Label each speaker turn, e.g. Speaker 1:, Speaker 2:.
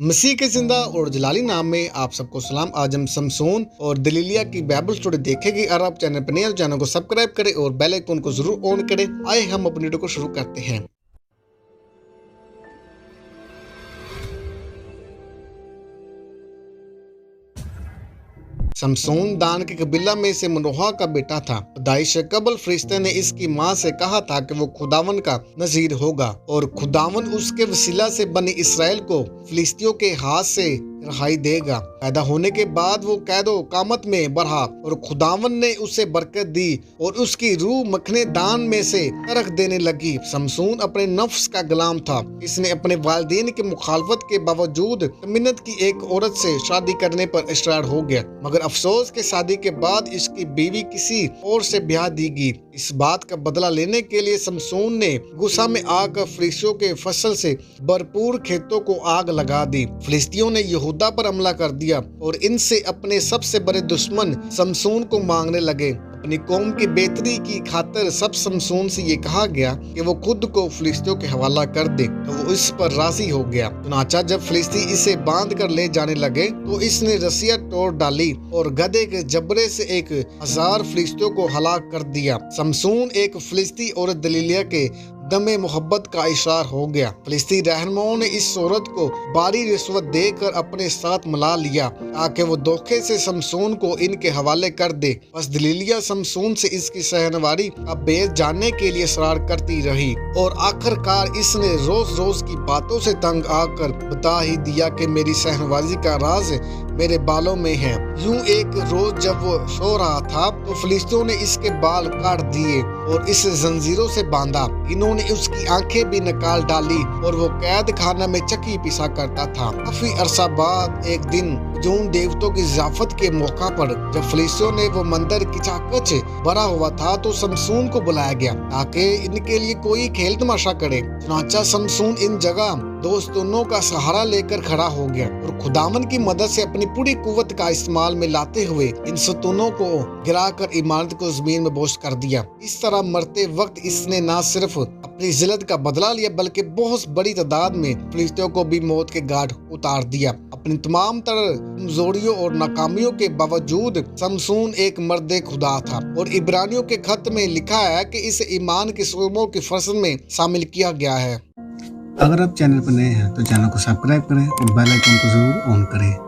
Speaker 1: مسیح کے زندہ اور جلالی نام میں آپ سب کو سلام۔ آج ہم سمسون اور دلیلیہ کی بائبل سٹوری دیکھیں گے۔ اگر آپ چینل پر نئے ہیں تو چینل کو سبسکرائب کریں اور بیل آئیکن کو ضرور آن کریں۔ آئے ہم اپنی ویڈیو کو شروع کرتے ہیں۔ سمسون دان کے قبیلہ میں سے منوہا کا بیٹا تھا۔ پیدائش سے قبل فرشتے نے اس کی ماں سے کہا تھا کہ وہ خداوند کا نذیر ہوگا اور خداوند اس کے وسیلہ سے بنی اسرائیل کو فلسطینیوں کے ہاتھ سے رہائی دے گا۔ پیدا ہونے کے بعد وہ قید و اقامت میں بڑھا اور خداوند نے اسے برکت دی اور اس کی روح مکھنے دان میں سے ترک دینے لگی۔ سمسون اپنے نفس کا غلام تھا۔ اس نے اپنے والدین کی مخالفت کے باوجود تمنت کی ایک عورت سے شادی کرنے پر اصرار ہو گیا، مگر افسوس کہ شادی کے بعد اس کی بیوی کسی اور سے بیاہ دی گئی۔ اس بات کا بدلہ لینے کے لیے سمسون نے غصہ میں آ کر فلسطینیوں کے فصل سے بھرپور کھیتوں کو آگ لگا دی۔ فلسطینیوں نے یہودا پر حملہ کر دیا اور ان سے اپنے سب سے بڑے دشمن سمسون کو مانگنے لگے۔ اپنی قوم کی بہتری کی خاطر سب سمسون سے یہ کہا گیا کہ وہ خود کو فلسطینیوں کے حوالہ کر دے، تو وہ اس پر راضی ہو گیا۔ چنانچہ جب فلسطینی اسے باندھ کر لے جانے لگے تو اس نے رسیاں توڑ ڈالی اور گدھے کے جبڑے سے 1000 فلسطینیوں کو ہلاک کر دیا۔ سمسون ایک فلسطینی عورت دلیلیہ کے دم محبت کا اشار ہو گیا۔ فلسطینی رہنماؤں نے اس عورت کو باری رشوت دے کر اپنے ساتھ ملا لیا تاکہ وہ دھوکے سے سمسون کو ان کے حوالے کر دے۔ بس دلیلیہ سمسون سے اس کی شہنواری کا بیز جاننے کے لیے اصرار کرتی رہی اور آخر کار اس نے روز روز کی باتوں سے تنگ آ کر بتا ہی دیا کہ میری شہنواری کا راز میرے بالوں میں ہے۔ یوں ایک روز جب وہ سو رہا تھا تو فلسطینیوں نے اس کے بال کاٹ دیے اور اسے زنجیروں سے باندھا۔ انہوں نے اس کی آنکھیں بھی نکال ڈالی اور وہ قید خانہ میں چکی پیسا کرتا تھا۔ کافی عرصہ بعد ایک دن جون دیوتوں کی ضیافت کے موقع پر جب فلسطینیوں نے وہ مندر کچا کچ بھرا ہوا تھا تو سمسون کو بلایا گیا تاکہ ان کے لیے کوئی کھیل تماشا کرے۔ چنانچہ سمسون ان جگہ دوستوں کا سہارا لے کر کھڑا ہو گیا اور خداوند کی مدد سے اپنی پوری قوت کا استعمال میں لاتے ہوئے ان ستونوں کو گرا کر عمارت کو زمین میں بوس کر دیا۔ اس طرح مرتے وقت اس نے نہ صرف اپنی ذلت کا بدلہ لیا بلکہ بہت بڑی تعداد میں فلسطینیوں کو بھی موت کے گھاٹ اتار دیا۔ اپنی تمام تر کمزوریوں اور ناکامیوں کے باوجود سمسون ایک مرد خدا تھا اور عبرانیوں کے خط میں لکھا ہے کہ اسے ایمان کے شعبوں کی فصل میں شامل کیا گیا ہے۔
Speaker 2: اگر آپ چینل پر نئے ہیں تو چینل کو سبسکرائب کریں اور بیل آئیکن کو ضرور آن کریں۔